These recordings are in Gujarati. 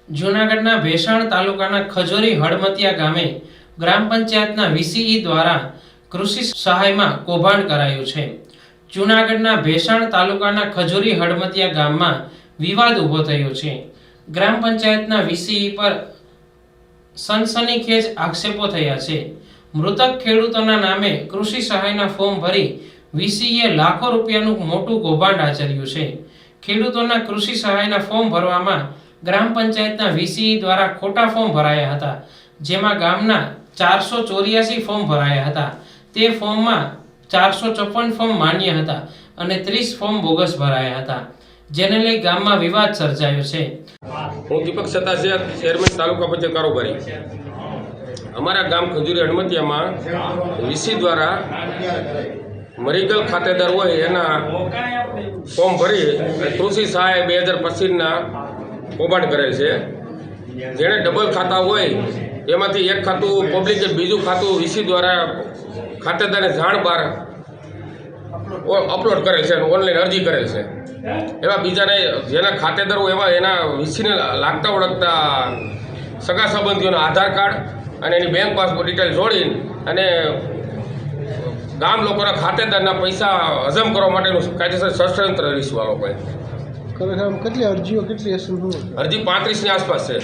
જૂનાગઢના ભેસાણ તાલુકાના ખજોરી હળમતિયા ગામે ગ્રામ પંચાયતના વીસીઈ દ્વારા કૃષિ સહાયમાં કૌભાંડ કરાયું છે। જૂનાગઢના ભેસાણ તાલુકાના ખજોરી હળમતિયા ગામમાં વિવાદ ઊભો થયો છે। ગ્રામ પંચાયતના વીસીઈ પર સનસનીખેજ આક્ષેપો થયા છે। મૃતક ખેડૂતોના નામે કૃષિ સહાયના ફોર્મ ભરી વીસીઈએ લાખો રૂપિયાનું મોટું કૌભાંડ આચર્યું છે। ખેડૂતોના કૃષિ સહાયના ફોર્મ ભરવામાં ગ્રામ પંચાયતના વીસીઈ દ્વારા ખોટા ફોર્મ ભરાયા હતા, જેમાં ગામના 484 ફોર્મ ભરાયા હતા। તે ફોર્મમાં 454 ફોર્મ માન્ય હતા અને 30 ફોર્મ બોગસ ભરાયા હતા, જેને લઈ ગામમાં વિવાદ સર્જાયો છે। હું દીપક સતાસિયા, ચેરમેન તાલુકા પંચાયત કારોબારી। અમારા ગામ ખજૂરી હળમતિયામાં વીસી દ્વારા મરીગલ ખાતેદાર હોય એના ફોર્મ ભરી કૃષિ સહાય 2025ના કૌભાંડ કરેલ છે। જેણે ડબલ ખાતા હોય એમાંથી એક ખાતું પબ્લિકે, બીજું ખાતું વીસી દ્વારા ખાતેદારને જાણ બહાર અપલોડ કરેલ છે, ઓનલાઈન અરજી કરેલ છે। એવા બીજાને જેના ખાતેદાર હોય એવા એના વીસીને લાગતા ઓળખતા સગા સંબંધીઓના આધાર કાર્ડ અને એની બેંક પાસબુક ડિટેલ જોડીને અને ગામ લોકોના ખાતેદારના પૈસા હજમ કરવા માટેનું કાયદેસર ષડયંત્ર રહીશું આ લોકોએ। કેટલી અરજીઓ કેટલી હશે? અરજી 35ની આસપાસ છે।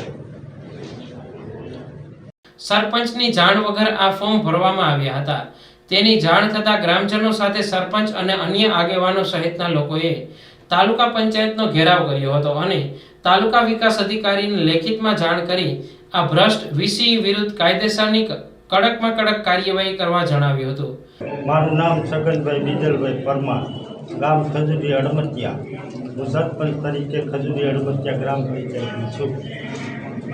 સરપંચની જાણ વગર આ ફોર્મ ભરવામાં આવ્યા હતા। તેની જાણ થતાં ગ્રામજનો સાથે સરપંચ અને અન્ય આગેવાનો સહિતના લોકોએ તાલુકા પંચાયતનો ઘેરાવ કર્યો હતો અને તાલુકા વિકાસ અધિકારીને લેખિતમાં જાણ કરી આ ભ્રષ્ટ વીસી વિરુદ્ધ કાયદેસરની કડકમાં કડક કાર્યવાહી કરવા જણાવ્યું હતું। મારું નામ છગનભાઈ બીજલભાઈ પરમાર, ગામ ખજૂરી હળમતિયા। હું સરપંચ તરીકે ખજૂરી હળમતિયા ગ્રામ પંચાયતની છું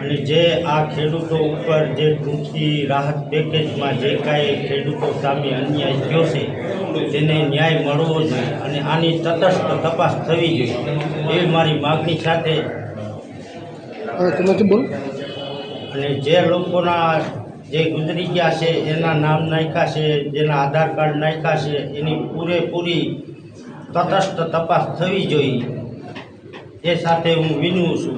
અને જે આ ખેડૂતો ઉપર જે કૃષિ રાહત પેકેજમાં જે કાંઈ ખેડૂતો સામે અન્યાય થયો છે તેને ન્યાય મળવો જોઈએ અને આની તટસ્થ તપાસ થવી જોઈએ એવી મારી માગણી સાથે અને જે લોકોના જે ગુજરી ગયા છે એના નામ નાખ્યા છે, જેના આધાર કાર્ડ નાખ્યા છે, એની પૂરેપૂરી તટસ્થ તપાસ થવી જોઈએ એ સાથે હું વિનવું છું।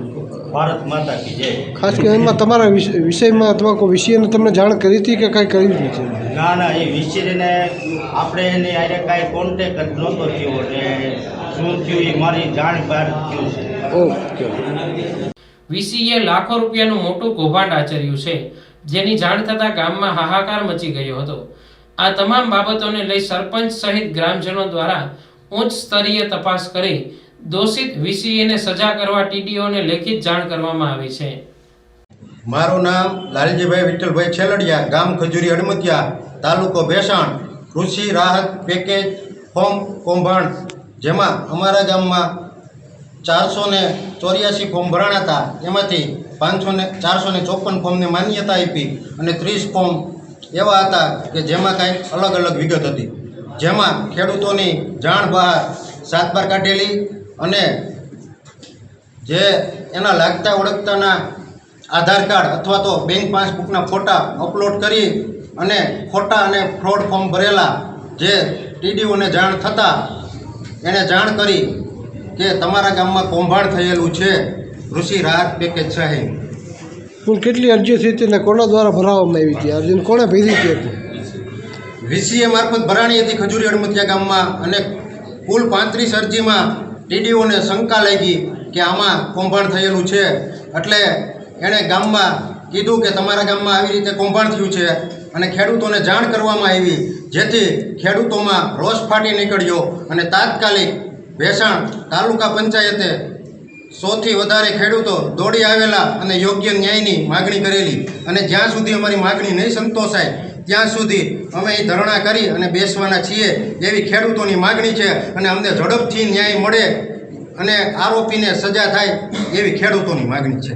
ભારત માતા કી જય। ખાસ કરીને એમાં તમારા વિષયમાં અથવા કોઈ વિષયને તમને જાણ કરી હતી કે કાંઈ કર્યું નથી? ના, એ વિષયને આપણે એને આજે કાંઈ કોન્ટેક જ નહોતો થયો અને શું થયું એ મારી જાણ બહાર થયું છે। ઓકે। વીસીએ લાખો રૂપિયાનું મોટું કૌભાંડ આચર્યું છે, જેની જાણ થતાં ગામમાં હાહાકાર મચી ગયો હતો। આ તમામ બાબતોને લઈ સરપંચ સહિત ગ્રામજનો દ્વારા ઉચ્ચ સ્તરીય તપાસ કરી દોષિત વીસીએને સજા કરવા ટીડીઓને લેખિત જાણ કરવામાં આવી છે। મારું નામ લાલજીભાઈ વિઠ્ઠલભાઈ છેલડિયા, ગામ ખજૂરી હળમતિયા, તાલુકો ભેસાણ। કૃષિ રાહત પેકેજ ફોર્મ કૌભાંડ, જેમાં અમારા ગામમાં 484 ફોર્મ ભરાણા હતા, એમાંથી 454 ફોર્મને માન્યતા આપી અને 30 ફોર્મ એવા હતા કે જેમાં કાંઈક અલગ અલગ વિગત હતી, જેમાં ખેડૂતોની જાણ બહાર 7 બાર કાઢેલી અને જે એના લાગતા ઓળખતાના આધાર કાર્ડ અથવા તો બેંક પાસબુકના ફોટા અપલોડ કરી અને ખોટા અને ફ્રોડ ફોર્મ ભરેલા, જે ટીડીઓને જાણ થતાં એણે જાણ કરી કે તમારા ગામમાં કૌભાંડ થયેલું છે કૃષિ રાહત પેકેજ સહાય। કુલ કેટલી અરજીઓ થઈ હતી અને કોના દ્વારા ભરાવવામાં આવી હતી? અરજીને કોણે ભરી હતી? વીસીએ મારફત ભરાણી હતી ખજૂરી હળમતિયા ગામમાં અને કુલ 35 અરજીમાં ટીડીઓને શંકા લાગી કે આમાં કૌભાંડ થયેલું છે, એટલે એણે ગામમાં કીધું કે તમારા ગામમાં આવી રીતે કૌભાંડ થયું છે અને ખેડૂતોને જાણ કરવામાં આવી, જેથી ખેડૂતોમાં રોષ ફાટી નીકળ્યો અને તાત્કાલિક ભેસાણ તાલુકા પંચાયતે 100થી વધારે ખેડૂતો દોડી આવેલા અને યોગ્ય ન્યાયની માગણી કરેલી અને જ્યાં સુધી અમારી માગણી નહીં સંતોષાય ત્યાં સુધી અમે અહીં ધરણા કરી અને બેસવાના છીએ એવી ખેડૂતોની માગણી છે અને અમને ઝડપથી ન્યાય મળે અને આરોપીને સજા થાય એવી ખેડૂતોની માગણી છે।